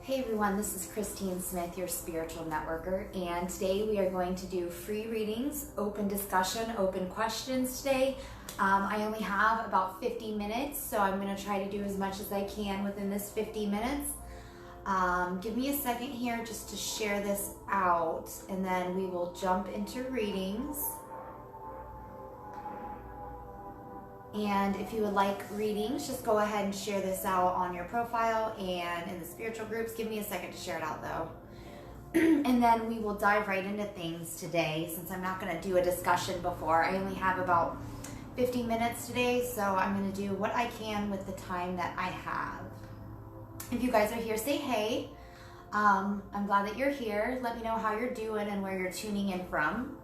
Hey everyone, this is Christine Smith, your spiritual networker, and today we are going to do free readings, open discussion, open questions today. I only have about 50 minutes, so I'm going to try to do as much as I can within this 50 minutes. Give me a second here just to share this out, and then we will jump into readings. And if you would like readings, just go ahead and share this out on your profile and in the spiritual groups. Give me a second to share it out though. And then we will dive right into things today, since I'm not going to do a discussion before. I only have about 50 minutes today, so I'm going to do what I can with the time that I have. If you guys are here, say hey. I'm glad that you're here. Let me know how you're doing and where you're tuning in from.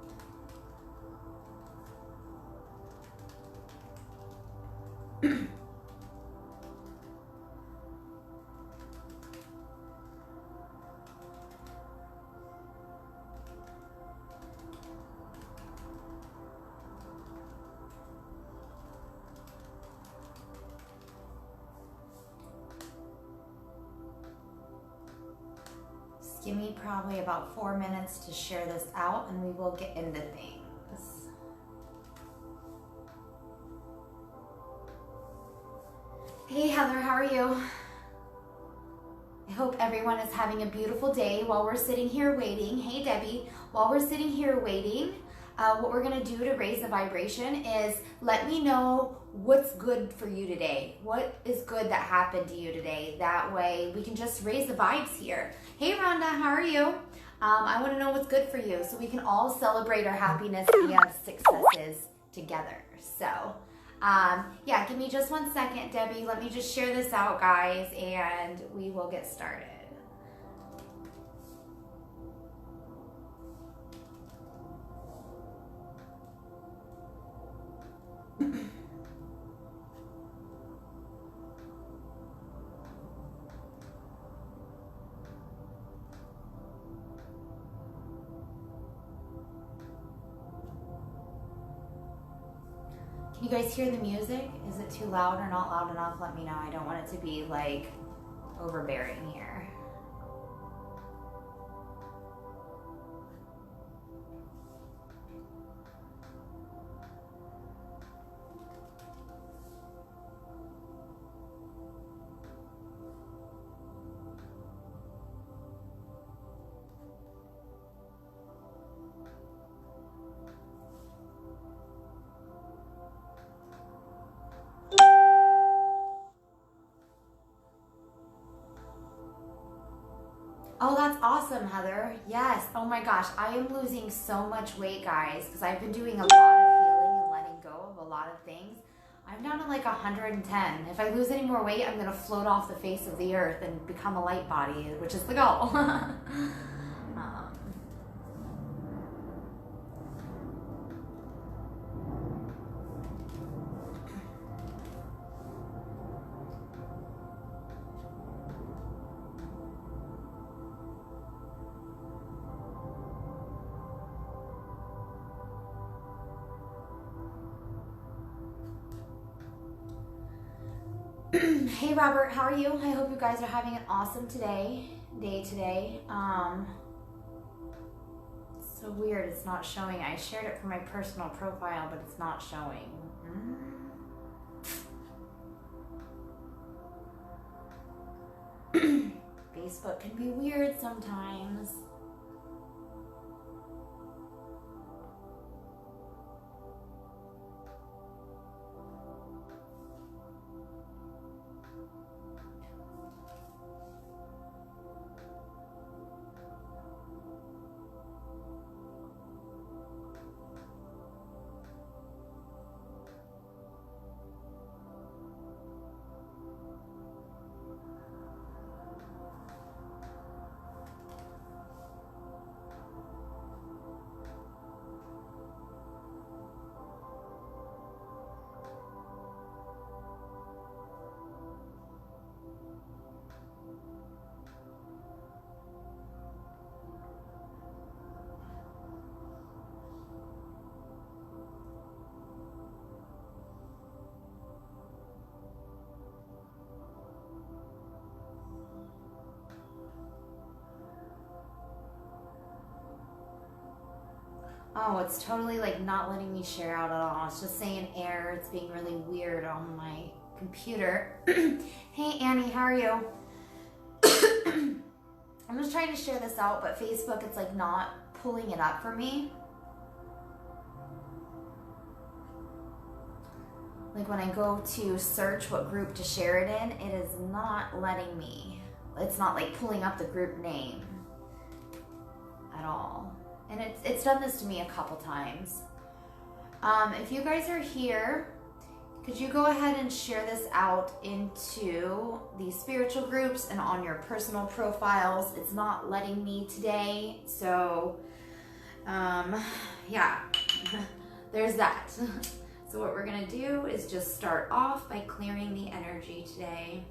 Just give me probably about 4 minutes to share this out, and we will get into things. Hey Heather, how are you? I hope everyone is having a beautiful day while we're sitting here waiting. Hey Debbie, while we're sitting here waiting, what we're gonna do to raise the vibration is let me know what's good for you today. What is good that happened to you today? That way we can just raise the vibes here. Hey Rhonda, how are you? I wanna know what's good for you so we can all celebrate our happiness and successes together. So, yeah, give me just 1 second, Debbie. Let me just share this out, guys, and we will get started. Can you guys hear the music? Is it too loud or not loud enough? Let me know. I don't want it to be like overbearing here. Oh, that's awesome, Heather. Yes. Oh my gosh, I am losing so much weight, guys, because I've been doing a lot of healing and letting go of a lot of things. I'm down to like 110. If I lose any more weight, I'm going to float off the face of the earth and become a light body, which is the goal. Hey Robert, how are you? I hope you guys are having an awesome day today. So weird, it's not showing. I shared it from my personal profile, but it's not showing. Facebook can be weird sometimes. Oh, it's totally like not letting me share out at all. It's just saying error. It's being really weird on my computer. Hey Annie, how are you? I'm just trying to share this out, but Facebook, it's like not pulling it up for me. Like when I go to search what group to share it in, it is not letting me. It's not like pulling up the group name at all. And it's done this to me a couple times. If you guys are here, could you go ahead and share this out into these spiritual groups and on your personal profiles? It's not letting me today. So, yeah, there's that. So what we're gonna do is just start off by clearing the energy today.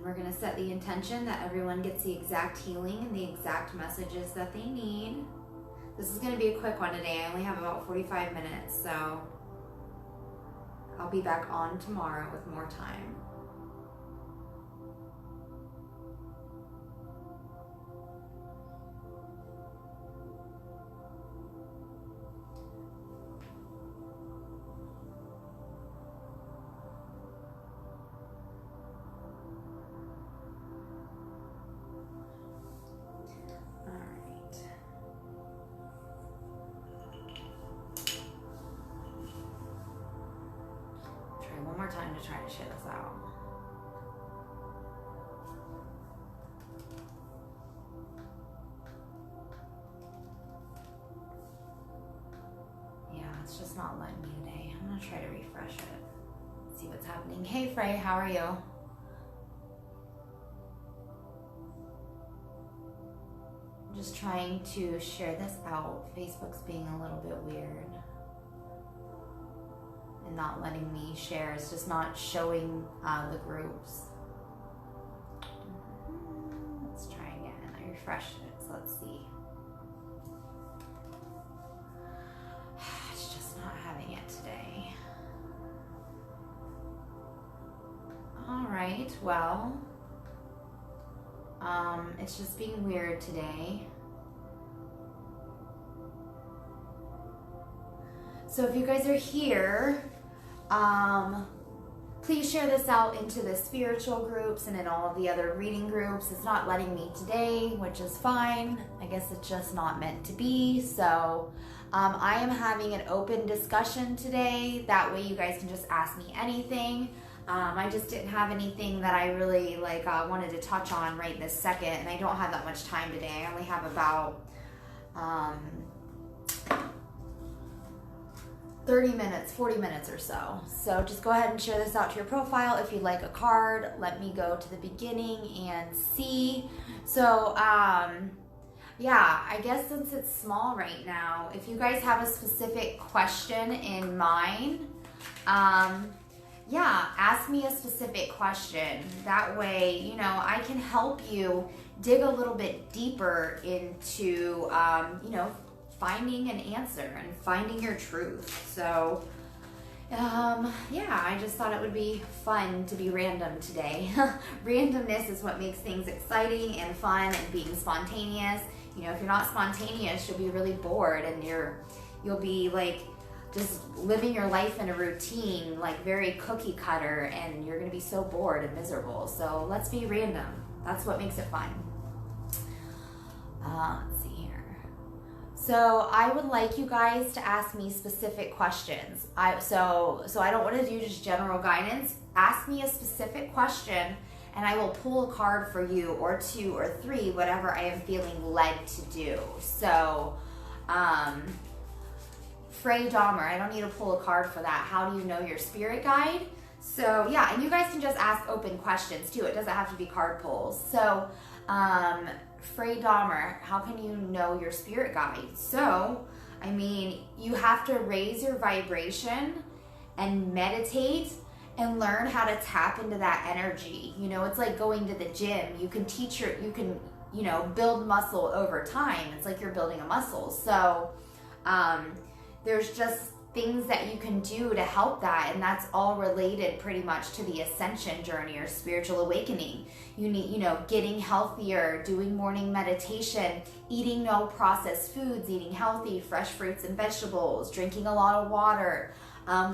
We're going to set the intention that everyone gets the exact healing and the exact messages that they need. This is going to be a quick one today. I only have about 45 minutes, so I'll be back on tomorrow with more time. One more time to try to share this out. Yeah, it's just not letting me today. I'm gonna try to refresh it. See what's happening. Hey Frey, how are you? I'm just trying to share this out. Facebook's being a little bit weird. And not letting me share. It's just not showing the groups. Let's try again. I refreshed it, so let's see. It's just not having it today. All right, well, it's just being weird today. So if you guys are here, please share this out into the spiritual groups and in all of the other reading groups. It's not letting me today, which is fine. I guess it's just not meant to be. So I am having an open discussion today. That way you guys can just ask me anything. I just didn't have anything that I really wanted to touch on right this second, and I don't have that much time today. I only have about 30 minutes, 40 minutes or so. So just go ahead and share this out to your profile. If you'd like a card, let me go to the beginning and see. So, yeah, I guess since it's small right now, if you guys have a specific question in mind, yeah, ask me a specific question. That way, you know, I can help you dig a little bit deeper into, you know, finding an answer and finding your truth. So, yeah, I just thought it would be fun to be random today. Randomness is what makes things exciting and fun, and being spontaneous. You know, if you're not spontaneous, you'll be really bored, and you'll be like just living your life in a routine, like very cookie cutter, and you're gonna be so bored and miserable. So let's be random. That's what makes it fun. Let's see here. So I would like you guys to ask me specific questions. So I don't want to do just general guidance. Ask me a specific question, and I will pull a card for you, or two or three, whatever I am feeling led to do. So, Frey Dahmer, I don't need to pull a card for that. How do you know your spirit guide? So yeah, and you guys can just ask open questions too. It doesn't have to be card pulls. So, Frey Dahmer, how can you know your spirit guide? So, I mean, you have to raise your vibration and meditate and learn how to tap into that energy. You know, it's like going to the gym. You can you know, build muscle over time. It's like you're building a muscle. So, there's just things that you can do to help that, and that's all related pretty much to the ascension journey or spiritual awakening. You need, you know, getting healthier, doing morning meditation, eating no processed foods, eating healthy, fresh fruits and vegetables, drinking a lot of water,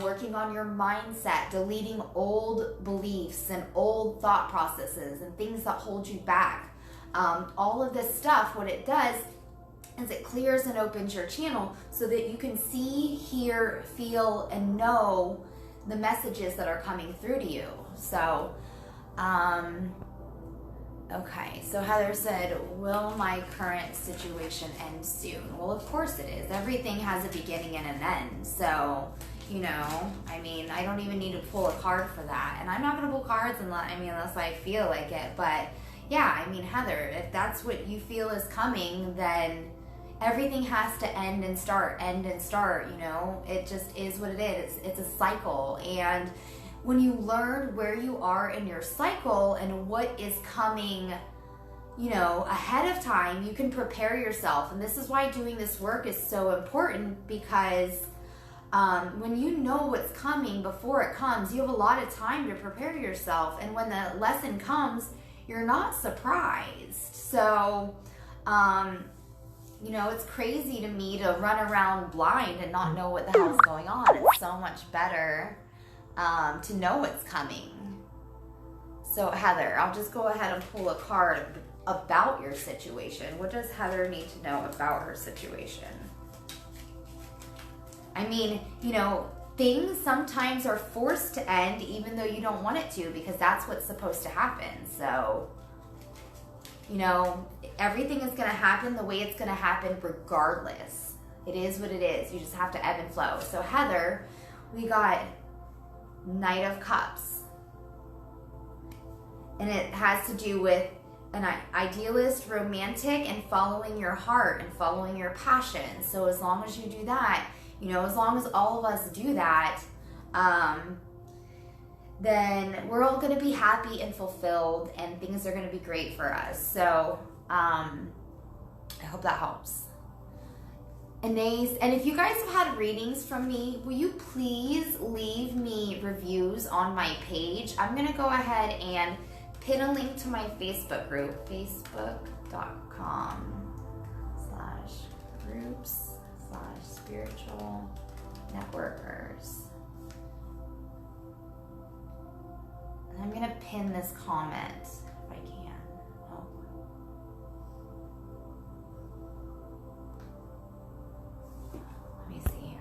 working on your mindset, deleting old beliefs and old thought processes and things that hold you back. All of this stuff, what it does is it clears and opens your channel so that you can see, hear, feel, and know the messages that are coming through to you. So, okay, so Heather said, will my current situation end soon? Well, of course it is. Everything has a beginning and an end. So, you know, I mean, I don't even need to pull a card for that. And I'm not going to pull cards unless I feel like it. But yeah, I mean, Heather, if that's what you feel is coming, then everything has to end and start, you know? It just is what it is. It's a cycle. And when you learn where you are in your cycle and what is coming, you know, ahead of time, you can prepare yourself. And this is why doing this work is so important, because when you know what's coming before it comes, you have a lot of time to prepare yourself. And when the lesson comes, you're not surprised. So, you know, it's crazy to me to run around blind and not know what the hell's going on. It's so much better to know what's coming. So Heather, I'll just go ahead and pull a card about your situation. What does Heather need to know about her situation? I mean, you know, things sometimes are forced to end even though you don't want it to, because that's what's supposed to happen. So, you know, everything is going to happen the way it's going to happen regardless. It is what it is. You just have to ebb and flow. So Heather, we got Knight of Cups. And it has to do with an idealist, romantic, and following your heart and following your passion. So as long as you do that, you know, as long as all of us do that, then we're all going to be happy and fulfilled, and things are going to be great for us. So I hope that helps. And if you guys have had readings from me, will you please leave me reviews on my page? I'm going to go ahead and pin a link to my Facebook group, facebook.com/groups/spiritual networkers. And I'm going to pin this comment if I can. Oh. Let me see here.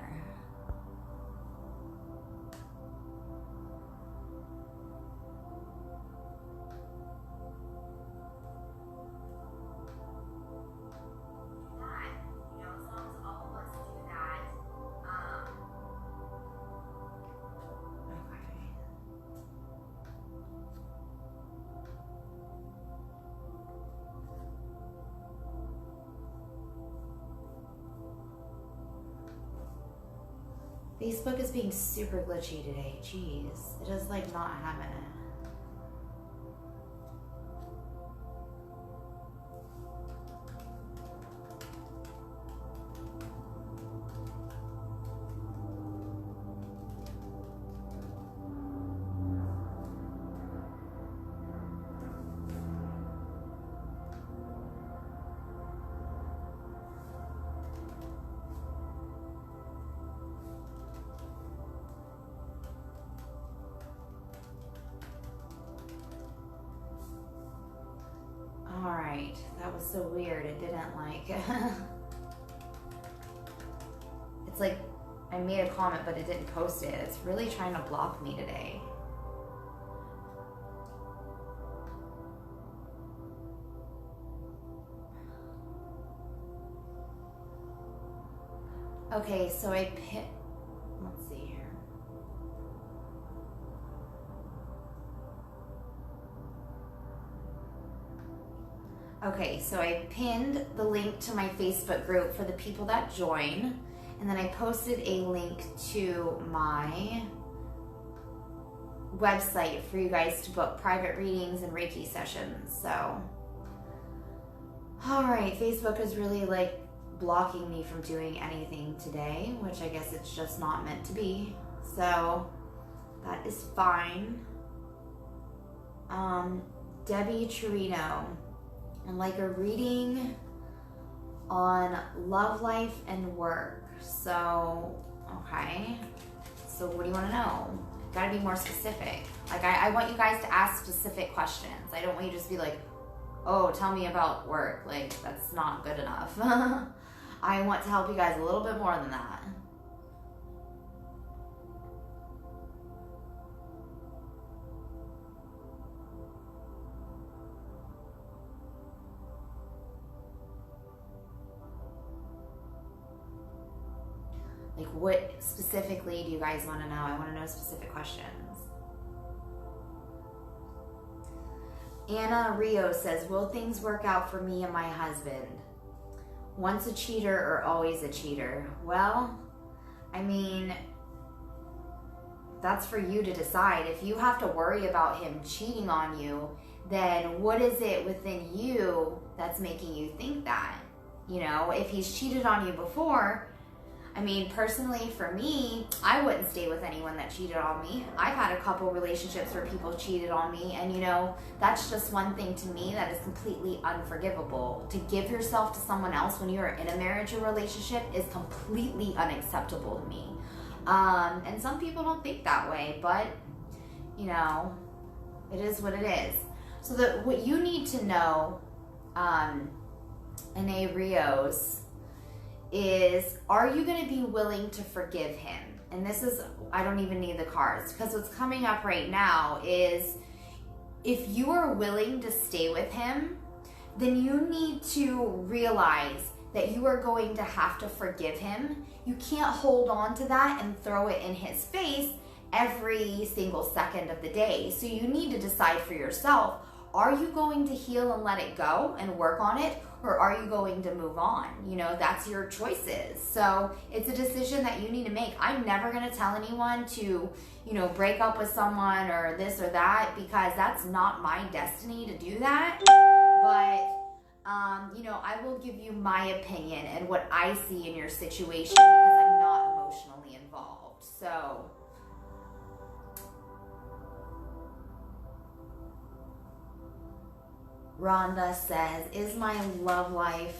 Facebook is being super glitchy today. Jeez. It is like not having it. Alright, that was so weird. It didn't like... It's like I made a comment but it didn't post it. It's really trying to block me today. Okay, so I picked... Let's see here. Okay, so I pinned the link to my Facebook group for the people that join, and then I posted a link to my website for you guys to book private readings and Reiki sessions. So, all right, Facebook is really like blocking me from doing anything today, which I guess it's just not meant to be. So that is fine. Debbie Chirino, and like a reading on love life and work. So, okay. So what do you want to know? Gotta be more specific. Like I want you guys to ask specific questions. I don't want you to just be like, oh, tell me about work. Like, that's not good enough. I want to help you guys a little bit more than that. Like, what specifically do you guys want to know? I want to know specific questions. Anna Rio says, will things work out for me and my husband? Once a cheater or always a cheater? Well, I mean, that's for you to decide. If you have to worry about him cheating on you, then what is it within you that's making you think that? You know, if he's cheated on you before, I mean, personally for me, I wouldn't stay with anyone that cheated on me. I've had a couple relationships where people cheated on me, and you know, that's just one thing to me that is completely unforgivable. To give yourself to someone else when you're in a marriage or relationship is completely unacceptable to me. And some people don't think that way, but you know, it is what it is. So what you need to know, Ine Rios, is, are you going to be willing to forgive him? And this is, I don't even need the cards, because what's coming up right now is, if you are willing to stay with him, then you need to realize that you are going to have to forgive him. You can't hold on to that and throw it in his face every single second of the day. So you need to decide for yourself, are you going to heal and let it go and work on it? Or are you going to move on? You know, that's your choices. So it's a decision that you need to make. I'm never going to tell anyone to, you know, break up with someone or this or that, because that's not my destiny to do that. But, you know, I will give you my opinion and what I see in your situation, because I'm not emotionally involved. So Rhonda says, is my love life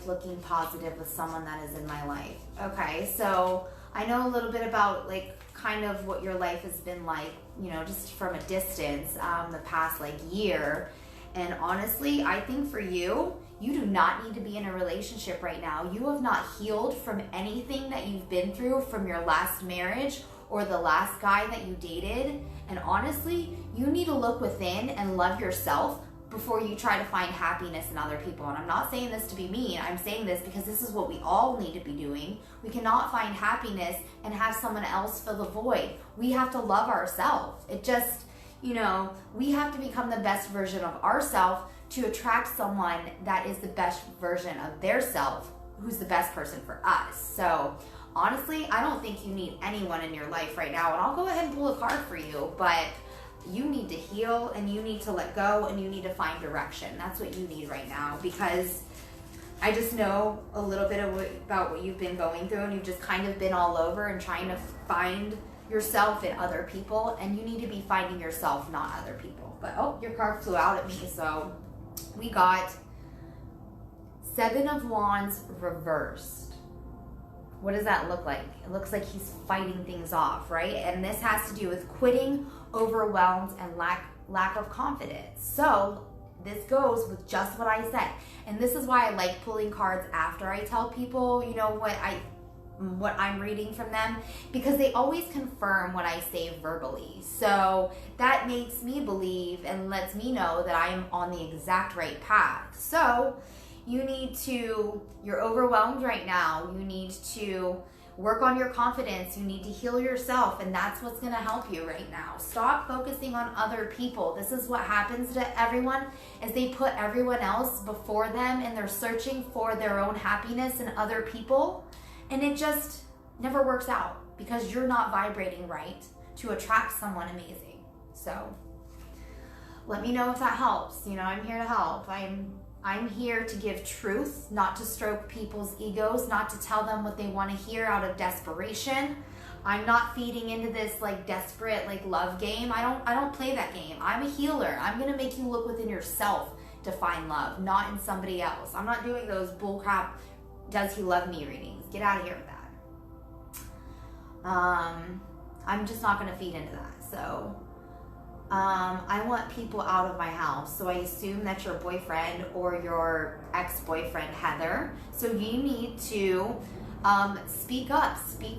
looking positive with someone that is in my life? Okay, so I know a little bit about like kind of what your life has been like, you know, just from a distance, the past like year. And honestly, I think for you, you do not need to be in a relationship right now. You have not healed from anything that you've been through from your last marriage or the last guy that you dated. And honestly, you need to look within and love yourself before you try to find happiness in other people. And I'm not saying this to be mean. I'm saying this because this is what we all need to be doing. We cannot find happiness and have someone else fill the void. We have to love ourselves. It just, you know, we have to become the best version of ourselves to attract someone that is the best version of their self, who's the best person for us. So honestly, I don't think you need anyone in your life right now, and I'll go ahead and pull a card for you, but you need to heal and you need to let go and you need to find direction. That's what you need right now, because I just know a little bit about what you've been going through, and you've just kind of been all over and trying to find yourself in other people, and you need to be finding yourself, not other people. But oh, your card flew out at me, so we got Seven of Wands reversed. What does that look like? It looks like he's fighting things off, right? And this has to do with quitting, overwhelmed, and lack of confidence. So this goes with just what I said. And this is why I like pulling cards after I tell people, you know, what I'm reading from them, because they always confirm what I say verbally. So that makes me believe and lets me know that I am on the exact right path. So you're overwhelmed right now. You need to work on your confidence. You need to heal yourself, and that's what's going to help you right now. Stop focusing on other people. This is what happens to everyone, is they put everyone else before them, and they're searching for their own happiness in other people, and it just never works out because you're not vibrating right to attract someone amazing. So let me know if that helps. You know, I'm here to help. I'm I'm here to give truth, not to stroke people's egos, not to tell them what they want to hear out of desperation. I'm not feeding into this like desperate like love game. I don't play that game. I'm a healer. I'm going to make you look within yourself to find love, not in somebody else. I'm not doing those bullcrap does he love me readings. Get out of here with that. I'm just not going to feed into that. So I want people out of my house. So I assume that's your boyfriend or your ex-boyfriend, Heather. So you need to speak up,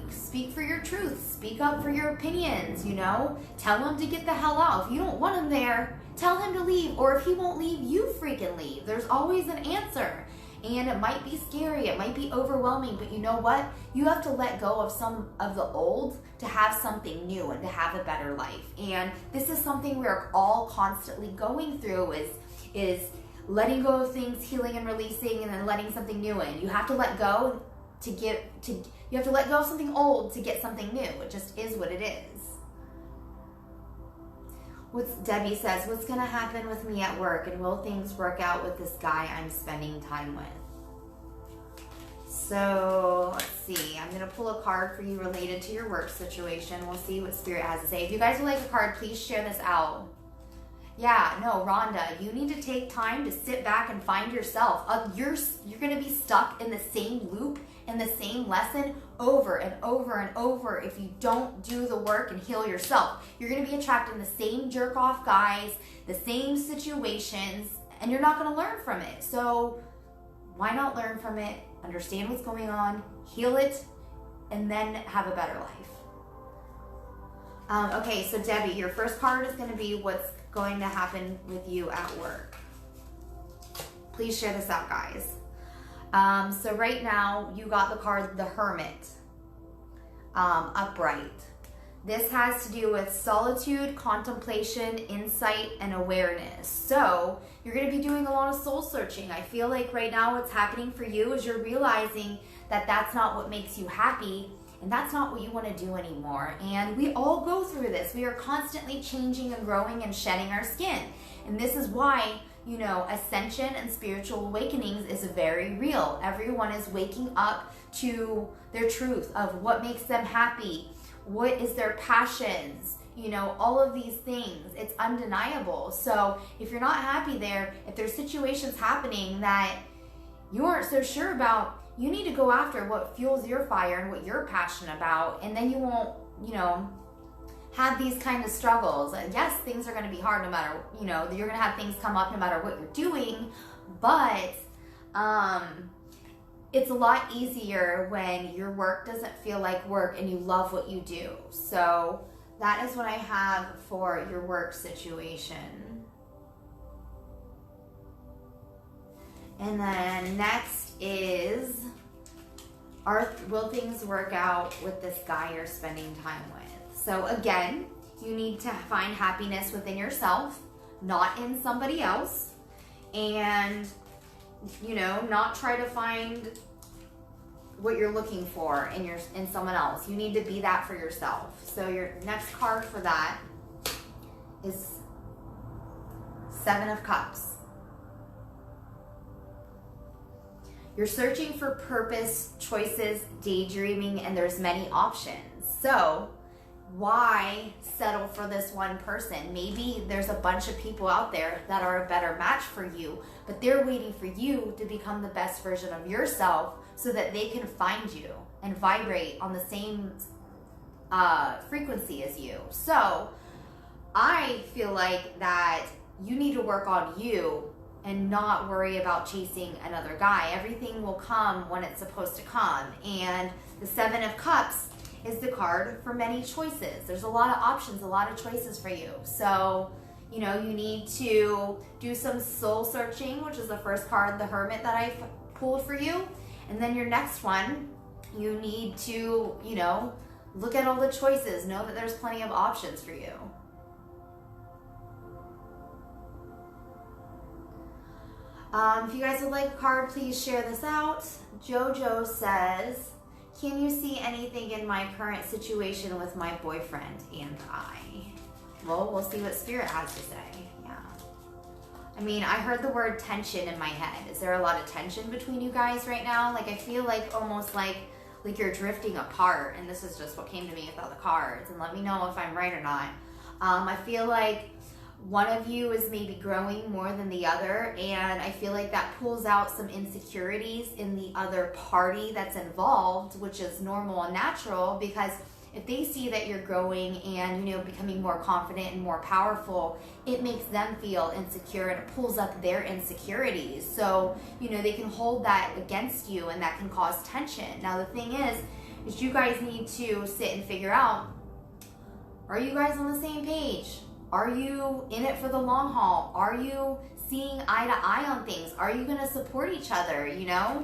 speak for your truth, speak up for your opinions, you know, tell him to get the hell out. If you don't want him there, tell him to leave, or if he won't leave, you freaking leave. There's always an answer. And it might be scary, it might be overwhelming, but you know what? You have to let go of some of the old to have something new and to have a better life. And this is something we're all constantly going through is letting go of things, healing and releasing, and then letting something new in. You have to let go you have to let go of something old to get something new. It just is what it is. Debbie says, what's going to happen with me at work, and will things work out with this guy I'm spending time with? So let's see. I'm going to pull a card for you related to your work situation. We'll see what Spirit has to say. If you guys would like a card, please share this out. Yeah, no, Rhonda, you need to take time to sit back and find yourself. You're going to be stuck in the same loop and the same lesson over and over and over if you don't do the work and heal yourself. You're going to be attracting the same jerk-off guys, the same situations, and you're not going to learn from it. So why not learn from it, understand what's going on, heal it, and then have a better life? Okay, so Debbie, your first card is going to be what's going to happen with you at work. Please share this out, guys. So right now you got the card the Hermit, upright. This has to do with solitude, contemplation, insight, and awareness. So you're going to be doing a lot of soul searching. I feel like right now what's happening for you is you're realizing that that's not what makes you happy, and that's not what you want to do anymore. And we all go through this. We are constantly changing and growing and shedding our skin. And this is why, you know, ascension and spiritual awakenings is very real. Everyone is waking up to their truth of what makes them happy, what is their passions, you know, all of these things. It's undeniable. So if you're not happy there, if there's situations happening that you aren't so sure about, you need to go after what fuels your fire and what you're passionate about, and then you won't, you know, have these kind of struggles. Yes, things are going to be hard no matter, you know, you're going to have things come up no matter what you're doing, but it's a lot easier when your work doesn't feel like work and you love what you do. So that is what I have for your work situation. And then next is, will things work out with this guy you're spending time with? So again, you need to find happiness within yourself, not in somebody else, and, you know, not try to find what you're looking for in someone else. You need to be that for yourself. So your next card for that is Seven of Cups. You're searching for purpose, choices, daydreaming, and there's many options. So why settle for this one person? Maybe there's a bunch of people out there that are a better match for you, but they're waiting for you to become the best version of yourself so that they can find you and vibrate on the same frequency as you. So I feel like that you need to work on you and not worry about chasing another guy. Everything will come when it's supposed to come. And the Seven of Cups is the card for many choices. There's a lot of options, a lot of choices for you. So, you know, you need to do some soul searching, which is the first card, the Hermit, that I pulled for you. And then your next one, you need to, you know, look at all the choices. Know that there's plenty of options for you. If you guys would like a card, please share this out. Jojo says, can you see anything in my current situation with my boyfriend and I? Well, we'll see what Spirit has to say. I mean, I heard the word tension in my head. Is there a lot of tension between you guys right now? Like, I feel like almost like you're drifting apart. And this is just what came to me with all the cards. And let me know if I'm right or not. I feel like one of you is maybe growing more than the other. And I feel like that pulls out some insecurities in the other party that's involved, which is normal and natural, because if they see that you're growing and, you know, becoming more confident and more powerful, it makes them feel insecure and it pulls up their insecurities. So, you know, they can hold that against you and that can cause tension. Now, the thing is you guys need to sit and figure out, are you guys on the same page? Are you in it for the long haul? Are you seeing eye to eye on things? Are you going to support each other, you know?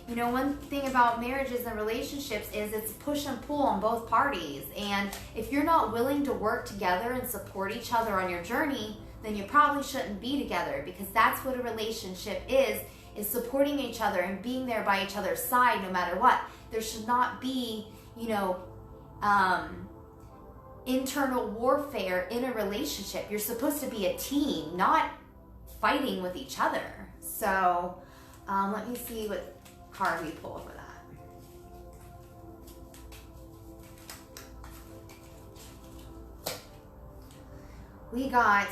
You know, one thing about marriages and relationships is it's push and pull on both parties. And if you're not willing to work together and support each other on your journey, then you probably shouldn't be together, because that's what a relationship is supporting each other and being there by each other's side no matter what. There should not be, you know, internal warfare in a relationship. You're supposed to be a team, not fighting with each other. So let me see what card we pull for that. We got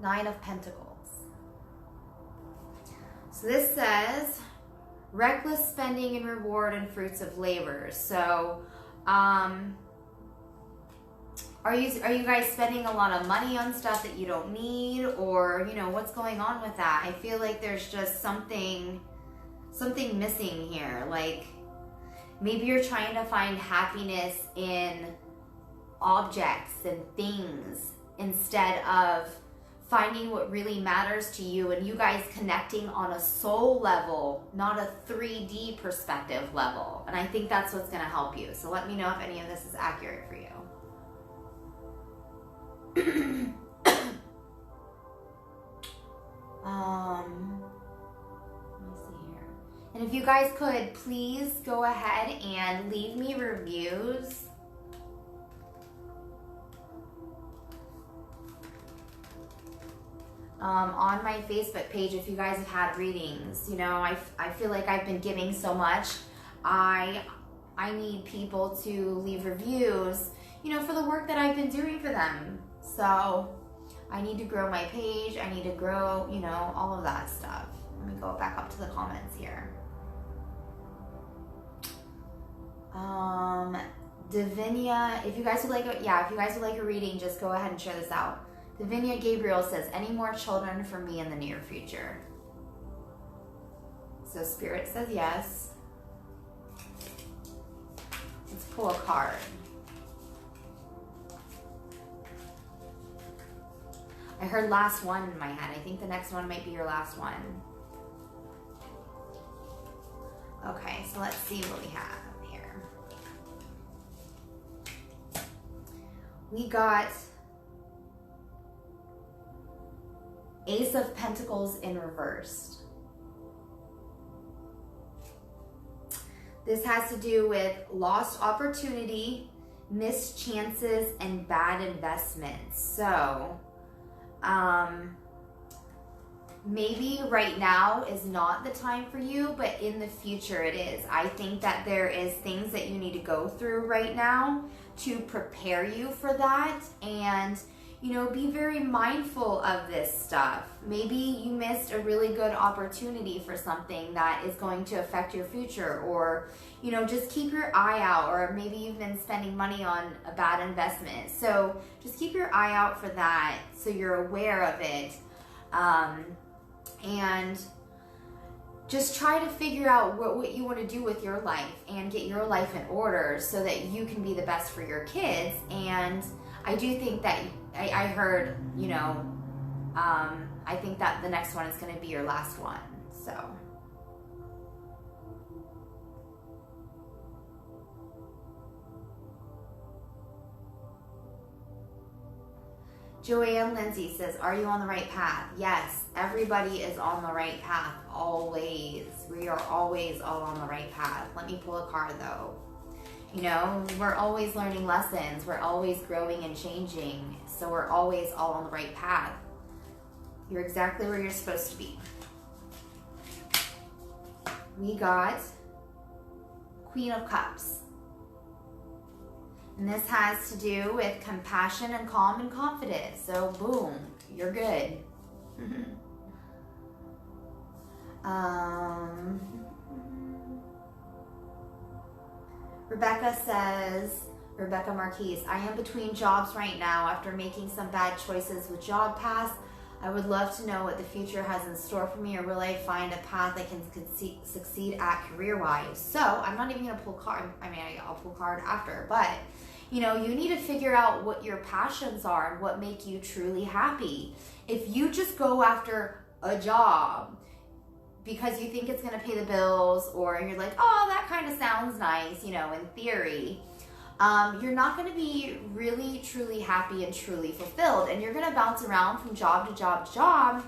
9 of Pentacles. So this says reckless spending and reward and fruits of labor. So are you guys spending a lot of money on stuff that you don't need, or, you know, what's going on with that? I feel like there's just something missing here. Like, maybe you're trying to find happiness in objects and things instead of finding what really matters to you, and you guys connecting on a soul level, not a 3D perspective level. And I think that's what's going to help you. So let me know if any of this is accurate for you. And if you guys could, please go ahead and leave me reviews. On my Facebook page, if you guys have had readings. You know, I feel like I've been giving so much. I need people to leave reviews, you know, for the work that I've been doing for them. So I need to grow my page. I need to grow, you know, all of that stuff. Let me go back up to the comments here. Divinia, if you guys would like a reading, just go ahead and share this out. Divinia Gabriel says, any more children for me in the near future? So Spirit says yes. Let's pull a card. I heard last one in my head. I think the next one might be your last one. Okay, so let's see what we have here. We got Ace of Pentacles in reversed. This has to do with lost opportunity, missed chances, and bad investments. So, maybe right now is not the time for you, but in the future it is. I think that there is things that you need to go through right now to prepare you for that, and, you know, be very mindful of this stuff. Maybe you missed a really good opportunity for something that is going to affect your future, or, you know, just keep your eye out, or maybe you've been spending money on a bad investment. So just keep your eye out for that so you're aware of it. And just try to figure out what you want to do with your life and get your life in order so that you can be the best for your kids. And I do think that I heard, you know, I think that the next one is going to be your last one. So. Joanne Lindsay says, are you on the right path? Yes, everybody is on the right path, always. We are always all on the right path. Let me pull a card though. You know, we're always learning lessons. We're always growing and changing. So we're always all on the right path. You're exactly where you're supposed to be. We got Queen of Cups. And this has to do with compassion and calm and confidence. So boom, you're good. Rebecca Marquise, I am between jobs right now after making some bad choices with job paths. I would love to know what the future has in store for me, or will I find a path I can succeed at career-wise? So I'm not even going to pull card. I mean, I'll pull card after, but you know, you need to figure out what your passions are and what make you truly happy. If you just go after a job because you think it's going to pay the bills, or you're like, oh, that kind of sounds nice, you know, in theory, you're not going to be really, truly happy and truly fulfilled. And you're going to bounce around from job to job to job.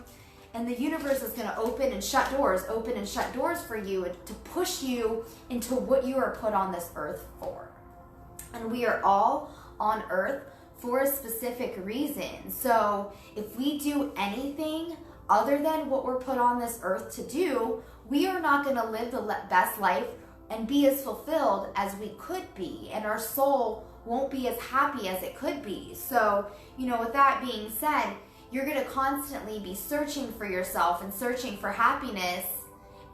And the universe is going to open and shut doors for you to push you into what you are put on this earth for. And we are all on earth for a specific reason. So if we do anything other than what we're put on this earth to do, we are not going to live the best life and be as fulfilled as we could be. And our soul won't be as happy as it could be. So, you know, with that being said, you're going to constantly be searching for yourself and searching for happiness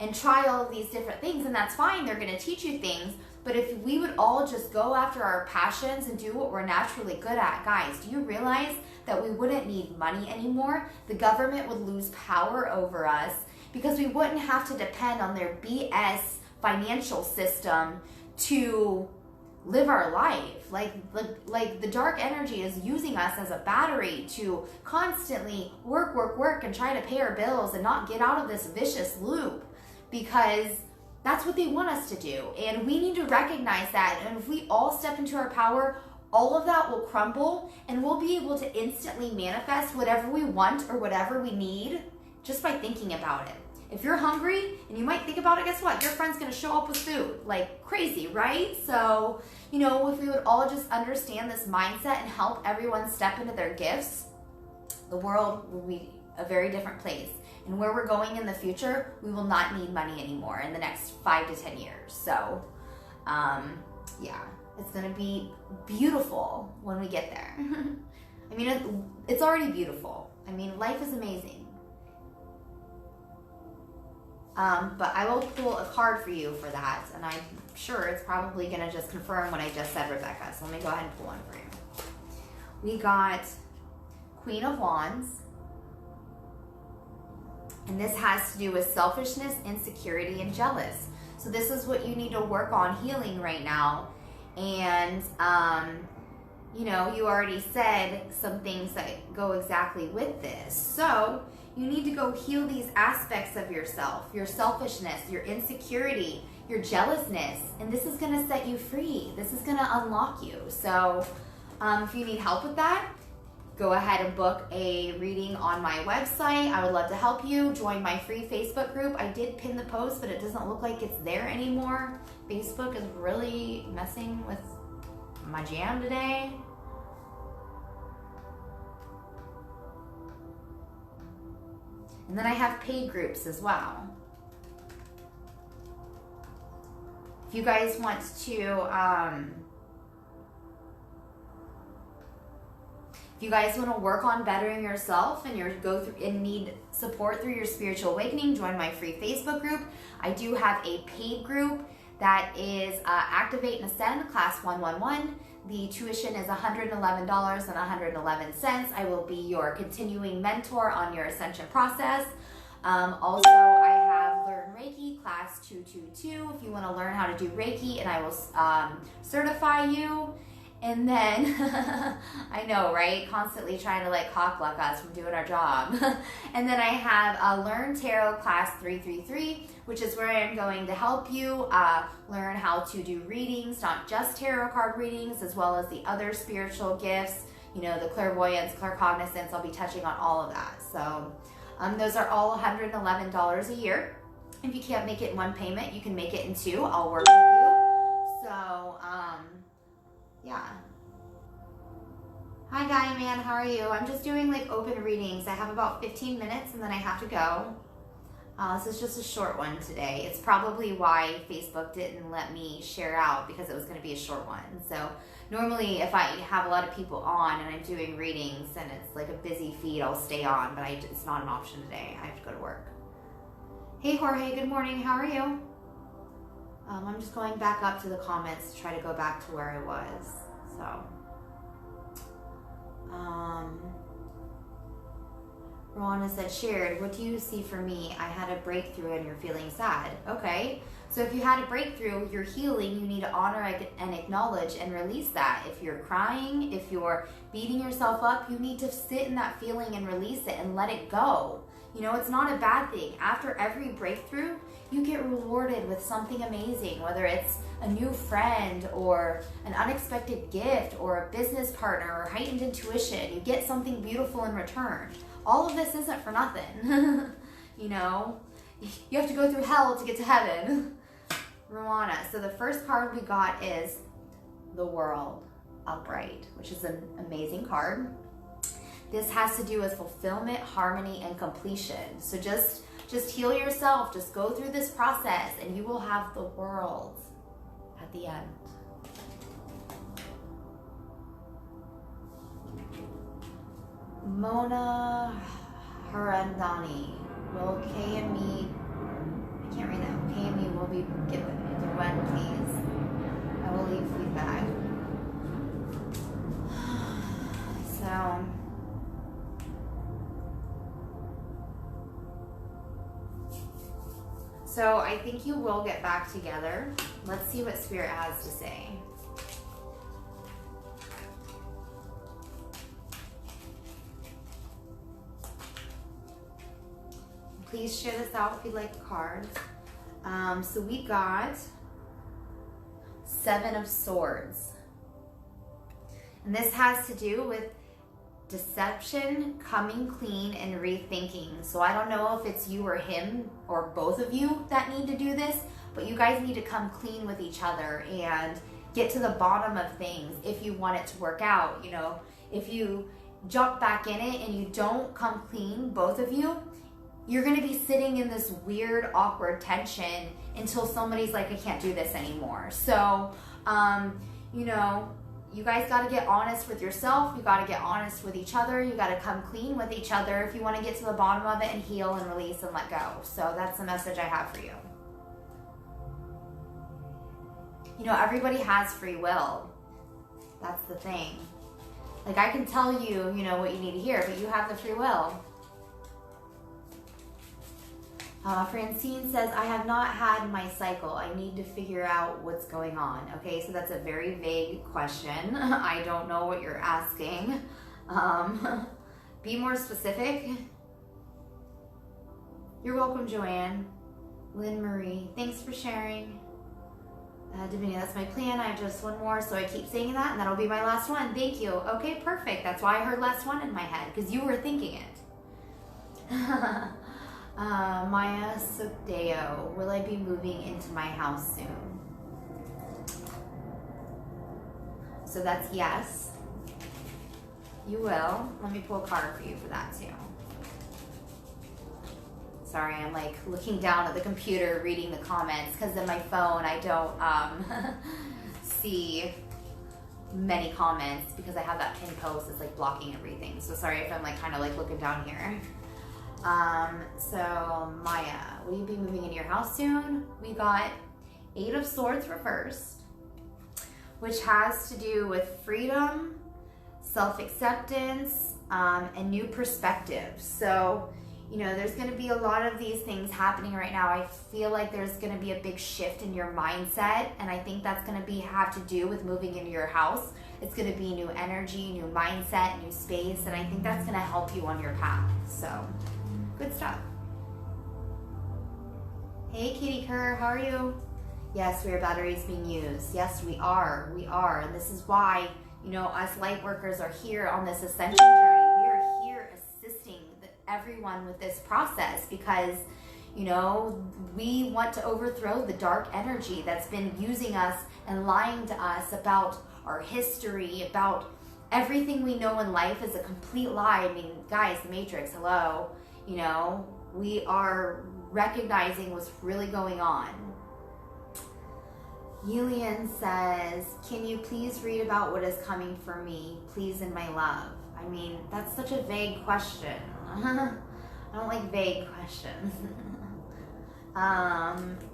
and try all of these different things. And that's fine. They're going to teach you things. But if we would all just go after our passions and do what we're naturally good at, guys, do you realize that we wouldn't need money anymore? The government would lose power over us because we wouldn't have to depend on their BS financial system to live our life. Like the dark energy is using us as a battery to constantly work and try to pay our bills and not get out of this vicious loop, because that's what they want us to do. And we need to recognize that. And if we all step into our power, all of that will crumble and we'll be able to instantly manifest whatever we want or whatever we need just by thinking about it. If you're hungry and you might think about it, guess what? Your friend's going to show up with food like crazy, right? So, you know, if we would all just understand this mindset and help everyone step into their gifts, the world will be a very different place. And where we're going in the future, we will not need money anymore in the next 5 to 10 years. So, yeah, it's going to be beautiful when we get there. I mean, it's already beautiful. I mean, life is amazing. But I will pull a card for you for that, and I'm sure it's probably going to just confirm what I just said, Rebecca. So let me go ahead and pull one for you. We got Queen of Wands, and this has to do with selfishness, insecurity, and jealous. So this is what you need to work on healing right now. And, you know, you already said some things that go exactly with this. So you need to go heal these aspects of yourself, your selfishness, your insecurity, your jealousness, and this is going to set you free. This is going to unlock you. So if you need help with that, go ahead and book a reading on my website. I would love to help you. Join my free Facebook group. I did pin the post, but it doesn't look like it's there anymore. Facebook is really messing with my jam today. And then I have paid groups as well. If you guys want to work on bettering yourself and need support through your spiritual awakening, join my free Facebook group. I do have a paid group that is Activate and Ascend Class 111. The tuition is $111.11. I will be your continuing mentor on your ascension process. Also, I have Learn Reiki Class 222 if you want to learn how to do Reiki, and I will certify you. And then, I know, right? Constantly trying to like cock block us from doing our job. And then I have Learn Tarot Class 333, which is where I am going to help you learn how to do readings, not just tarot card readings, as well as the other spiritual gifts, you know, the clairvoyance, claircognizance. I'll be touching on all of that. So those are all $111 a year. If you can't make it in one payment, you can make it in two. I'll work with you. So, yeah. Hi, guys. Hi, man. How are you? I'm just doing like open readings. I have about 15 minutes and then I have to go. This is just a short one today. It's probably why Facebook didn't let me share out, because it was going to be a short one. So normally if I have a lot of people on and I'm doing readings and it's like a busy feed, I'll stay on, but it's not an option today. I have to go to work. Hey, Jorge. Good morning. How are you? I'm just going back up to the comments to try to go back to where I was. So, Rwanda said, shared, what do you see for me? I had a breakthrough and you're feeling sad. Okay. So if you had a breakthrough, you're healing, you need to honor and acknowledge and release that. If you're crying, if you're beating yourself up, you need to sit in that feeling and release it and let it go. You know, it's not a bad thing. After every breakthrough, you get rewarded with something amazing, whether it's a new friend or an unexpected gift or a business partner or heightened intuition. You get something beautiful in return. All of this isn't for nothing. You know, you have to go through hell to get to heaven. Ruana. So the first card we got is the World Upright, which is an amazing card. This has to do with fulfillment, harmony, and completion. So just heal yourself. Just go through this process and you will have the world at the end. Mona Harandani. Will KME, I can't read that. KME will be given the when, please. I will leave feedback. So I think you will get back together. Let's see what Spirit has to say. Please share this out if you'd like the cards. So we got 7 of Swords. And this has to do with deception, coming clean, and rethinking. So I don't know if it's you or him or both of you that need to do this, but you guys need to come clean with each other and get to the bottom of things if you want it to work out. You know, if you jump back in it and you don't come clean, both of you, you're going to be sitting in this weird, awkward tension until somebody's like, I can't do this anymore. So, you know, you guys got to get honest with yourself. You got to get honest with each other. You got to come clean with each other if you want to get to the bottom of it and heal and release and let go. So that's the message I have for you. You know, everybody has free will. That's the thing. Like, I can tell you, you know, what you need to hear, but you have the free will. Francine says, I have not had my cycle. I need to figure out what's going on. Okay, so that's a very vague question. I don't know what you're asking. Be more specific. You're welcome, Joanne. Lynn Marie, thanks for sharing. Divinity, that's my plan. I have just one more, so I keep saying that, and that'll be my last one. Thank you. Okay, perfect. That's why I heard last one in my head, because you were thinking it. Maya Sudeo, will I be moving into my house soon? So that's yes. You will. Let me pull a card for you for that too. Sorry, I'm like looking down at the computer reading the comments because in my phone I don't see many comments because I have that pinned post that's like blocking everything. So sorry if I'm like kind of like looking down here. So Maya, will you be moving into your house soon? We got 8 of Swords reversed, which has to do with freedom, self-acceptance, and new perspectives. So, you know, there's going to be a lot of these things happening right now. I feel like there's going to be a big shift in your mindset, and I think that's going to have to do with moving into your house. It's going to be new energy, new mindset, new space, and I think that's going to help you on your path. So, good stuff. Hey, Kitty Kerr, how are you? Yes, we are batteries being used. Yes, we are. We are. And this is why, you know, us light workers are here on this ascension journey. We are here assisting everyone with this process because, you know, we want to overthrow the dark energy that's been using us and lying to us about our history, about everything we know in life is a complete lie. I mean, guys, the Matrix, hello. You know, we are recognizing what's really going on. Yulian says, can you please read about what is coming for me, please, in my love? I mean, that's such a vague question. I don't like vague questions.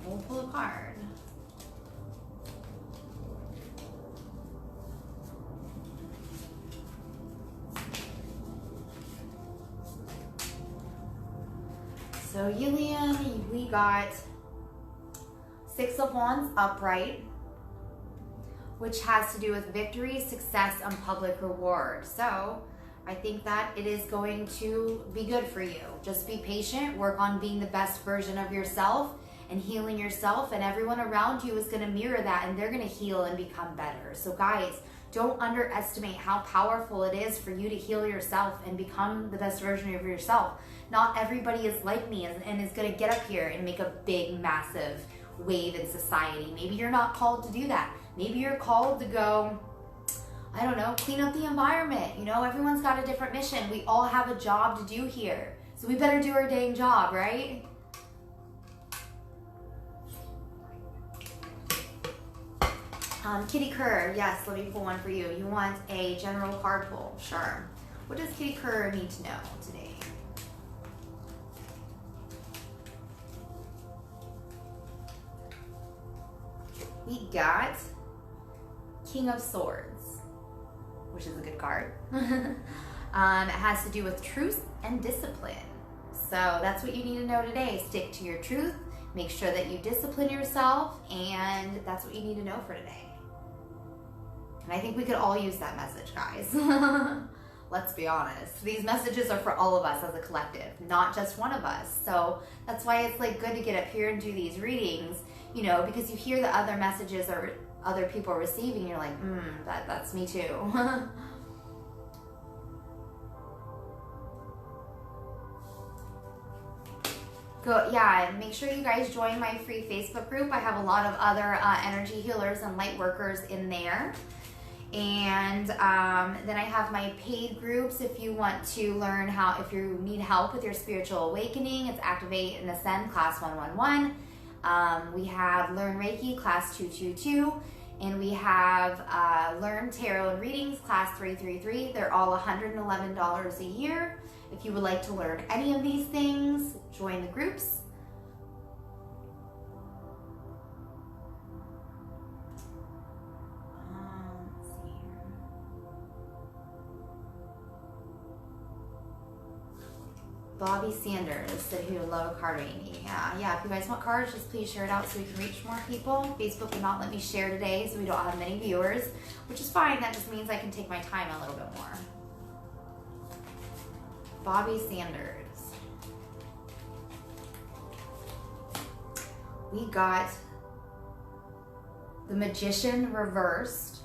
We'll pull a card. So Yulian, we got Six of Wands upright, which has to do with victory, success, and public reward. So I think that it is going to be good for you. Just be patient, work on being the best version of yourself and healing yourself, and everyone around you is going to mirror that, and they're going to heal and become better. So guys, don't underestimate how powerful it is for you to heal yourself and become the best version of yourself. Not everybody is like me and is going to get up here and make a big, massive wave in society. Maybe you're not called to do that. Maybe you're called to go, I don't know, clean up the environment. You know, everyone's got a different mission. We all have a job to do here. So we better do our dang job, right? Kitty Kerr, yes, let me pull one for you. You want a general card pull? Sure. What does Kitty Kerr need to know today? We got King of Swords, which is a good card. It has to do with truth and discipline. So that's what you need to know today. Stick to your truth. Make sure that you discipline yourself, and that's what you need to know for today. And I think we could all use that message, guys. Let's be honest. These messages are for all of us as a collective, not just one of us. So that's why it's like good to get up here and do these readings, you know, because you hear the other messages or other people receiving, you're like, that's me too. Go, yeah, and make sure you guys join my free Facebook group. I have a lot of other energy healers and light workers in there. And then I have my paid groups if you want to learn how, if you need help with your spiritual awakening. It's Activate and Ascend Class 111. We have Learn Reiki Class 222. And we have Learn Tarot and Readings Class 333. They're all $111 a year. If you would like to learn any of these things, join the groups. Let's see here. Bobby Sanders said he would love a card reading. Yeah. If you guys want cards, just please share it out so we can reach more people. Facebook will not let me share today, so we don't have many viewers, which is fine. That just means I can take my time a little bit more. Bobby Sanders. We got the Magician reversed,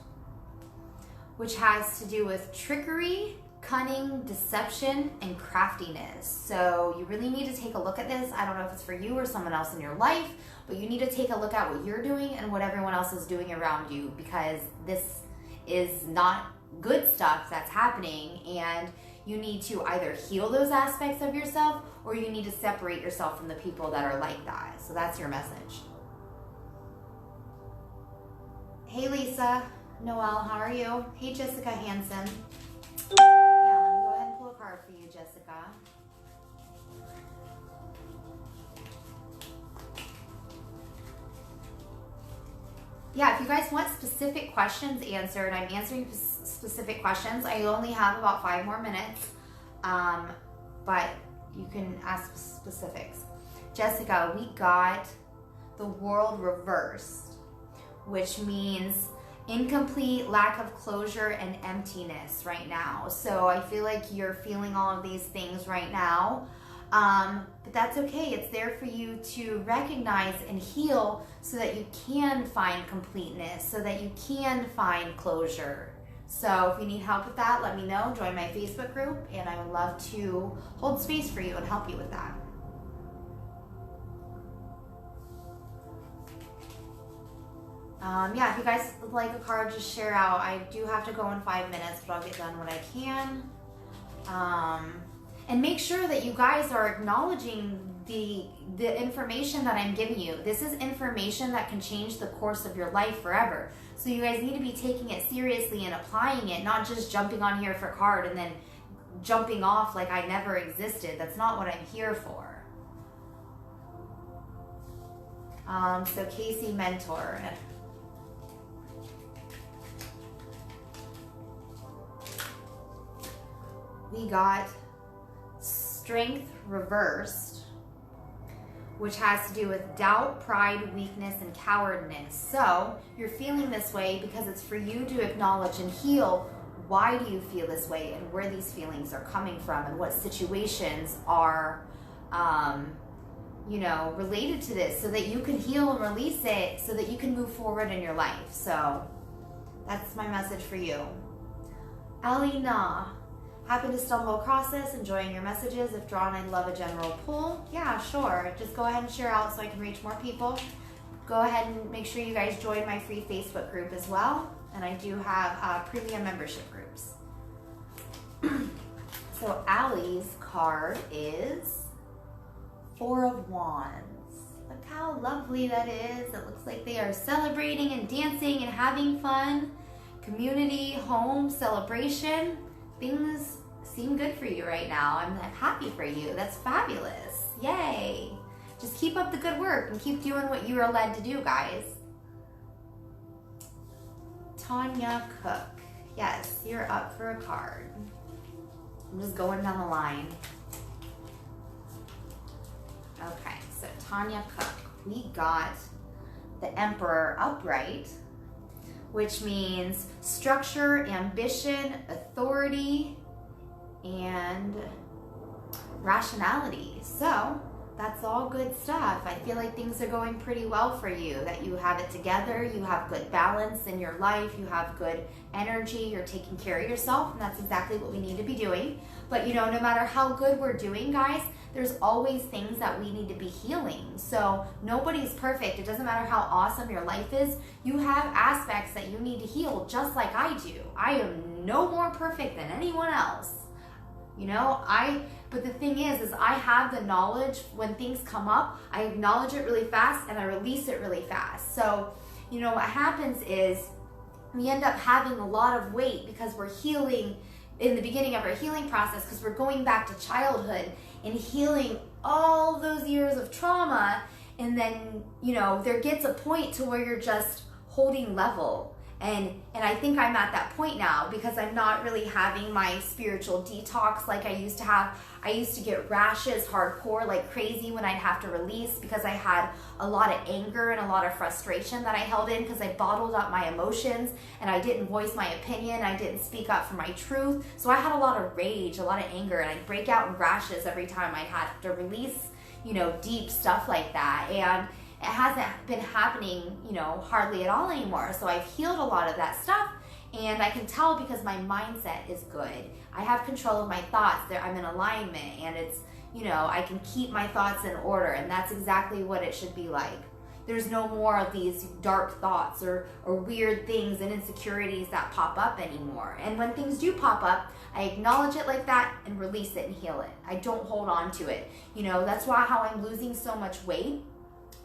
which has to do with trickery, cunning, deception, and craftiness. So you really need to take a look at this. I don't know if it's for you or someone else in your life, but you need to take a look at what you're doing and what everyone else is doing around you, because this is not good stuff that's happening, and you need to either heal those aspects of yourself or you need to separate yourself from the people that are like that. So that's your message. Hey Lisa, Noelle, how are you? Hey Jessica Hansen. Yeah, let me go ahead and pull a card for you, Jessica. Yeah, if you guys want specific questions answered, I'm answering specific questions. I only have about 5 more minutes, but you can ask specifics. Jessica, we got the World reversed, which means incomplete, lack of closure, and emptiness right now. So I feel like you're feeling all of these things right now. But that's okay. It's there for you to recognize and heal so that you can find completeness, so that you can find closure. So if you need help with that, let me know. Join my Facebook group, and I would love to hold space for you and help you with that. Yeah, if you guys would like a card, just share out. I do have to go in 5 minutes, but I'll get done what I can. And make sure that you guys are acknowledging the information that I'm giving you. This is information that can change the course of your life forever. So you guys need to be taking it seriously and applying it, not just jumping on here for a card and then jumping off like I never existed. That's not what I'm here for. So Casey, mentor. We got strength reversed, which has to do with doubt, pride, weakness, and cowardness. So you're feeling this way because it's for you to acknowledge and heal. Why do you feel this way, and where these feelings are coming from, and what situations are, related to this, so that you can heal and release it, so that you can move forward in your life. So that's my message for you. Alina. Happen to stumble across this, enjoying your messages. If drawn, I'd love a general pull. Yeah, sure. Just go ahead and share out so I can reach more people. Go ahead and make sure you guys join my free Facebook group as well. And I do have premium membership groups. So Allie's card is 4 of Wands. Look how lovely that is. It looks like they are celebrating and dancing and having fun. Community, home, celebration. Things seem good for you right now. I'm happy for you. That's fabulous. Yay. Just keep up the good work and keep doing what you are led to do, guys. Tanya Cook. Yes, you're up for a card. I'm just going down the line. Okay, so Tanya Cook. We got the Emperor upright, which means structure, ambition, authority, and rationality. So that's all good stuff. I feel like things are going pretty well for you, that you have it together, you have good balance in your life, you have good energy, you're taking care of yourself, and that's exactly what we need to be doing. But no matter how good we're doing, guys, there's always things that we need to be healing. So nobody's perfect. It doesn't matter how awesome your life is. You have aspects that you need to heal, just like I do. I am no more perfect than anyone else. But the thing is I have the knowledge. When things come up, I acknowledge it really fast and I release it really fast. So, what happens is we end up having a lot of weight because we're healing in the beginning of our healing process, because we're going back to childhood and healing all those years of trauma. And then, there gets a point to where you're just holding level. And I think I'm at that point now, because I'm not really having my spiritual detox like I used to have. I used to get rashes hardcore like crazy when I'd have to release, because I had a lot of anger and a lot of frustration that I held in, because I bottled up my emotions and I didn't voice my opinion. I didn't speak up for my truth. So I had a lot of rage, a lot of anger, and I'd break out in rashes every time I had to release, deep stuff like that. And it hasn't been happening, hardly at all anymore. So I've healed a lot of that stuff, and I can tell because my mindset is good. I have control of my thoughts. I'm in alignment, and it's, I can keep my thoughts in order, and that's exactly what it should be like. There's no more of these dark thoughts or weird things and insecurities that pop up anymore. And when things do pop up, I acknowledge it like that and release it and heal it. I don't hold on to it. That's why how I'm losing so much weight,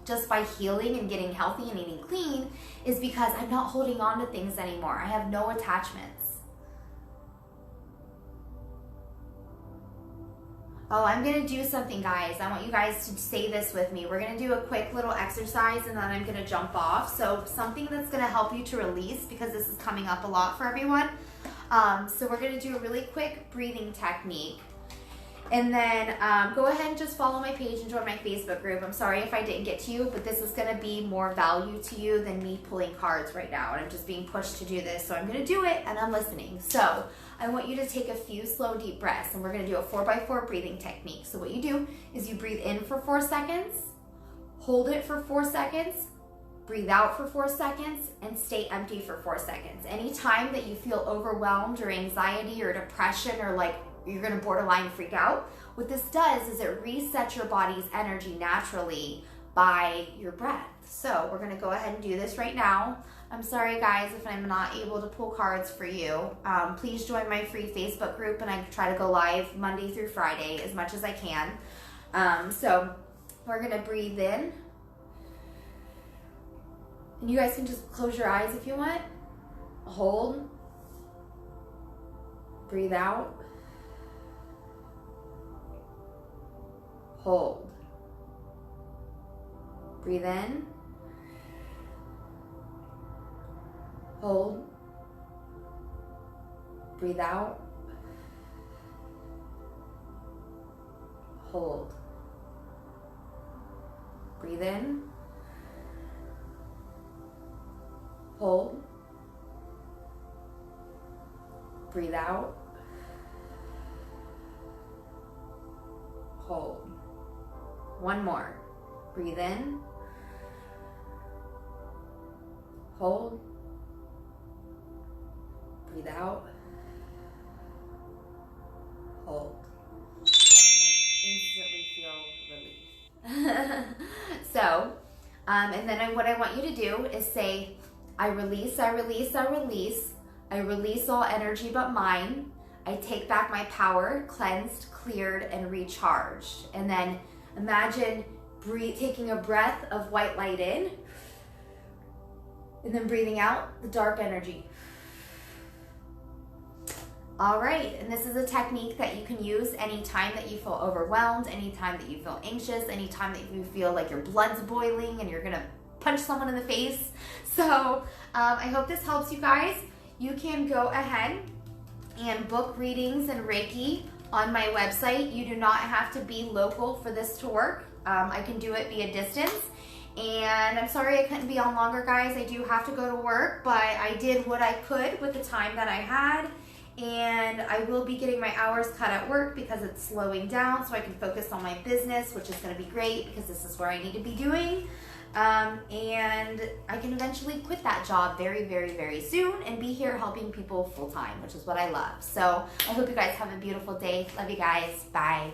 just by healing and getting healthy and eating clean, is because I'm not holding on to things anymore. I have no attachments. Oh, I'm going to do something, guys. I want you guys to say this with me. We're going to do a quick little exercise, and then I'm going to jump off. So something that's going to help you to release, because this is coming up a lot for everyone. So we're going to do a really quick breathing technique. And then go ahead and just follow my page and join my Facebook group. I'm sorry if I didn't get to you, but this is going to be more value to you than me pulling cards right now. And I'm just being pushed to do this. So I'm going to do it, and I'm listening. So I want you to take a few slow, deep breaths. And we're going to do a 4x4 breathing technique. So what you do is you breathe in for 4 seconds, hold it for 4 seconds, breathe out for 4 seconds, and stay empty for 4 seconds. Anytime that you feel overwhelmed or anxiety or depression, or like you're gonna borderline freak out, what this does is it resets your body's energy naturally by your breath. So we're gonna go ahead and do this right now. I'm sorry guys if I'm not able to pull cards for you. Please join my free Facebook group, and I try to go live Monday through Friday as much as I can. So we're gonna breathe in. And you guys can just close your eyes if you want. Hold. Breathe out. Hold. Breathe in. Hold. Breathe out. Hold. Breathe in. Hold. Breathe out. Hold. One more. Breathe in. Hold. Breathe out. Hold. Instantly feel relief. So, and then what I want you to do is say, I release, I release, I release. I release all energy but mine. I take back my power, cleansed, cleared, and recharged. And then imagine taking a breath of white light in, and then breathing out the dark energy. All right, and this is a technique that you can use anytime that you feel overwhelmed, anytime that you feel anxious, anytime that you feel like your blood's boiling and you're gonna punch someone in the face. So I hope this helps you guys. You can go ahead and book readings and Reiki on my website. You do not have to be local for this to work. I can do it via distance. And I'm sorry I couldn't be on longer, guys. I do have to go to work, but I did what I could with the time that I had. And I will be getting my hours cut at work because it's slowing down so I can focus on my business, which is going to be great because this is where I need to be doing. And I can eventually quit that job very, very, very soon and be here helping people full time, which is what I love. So I hope you guys have a beautiful day. Love you guys. Bye.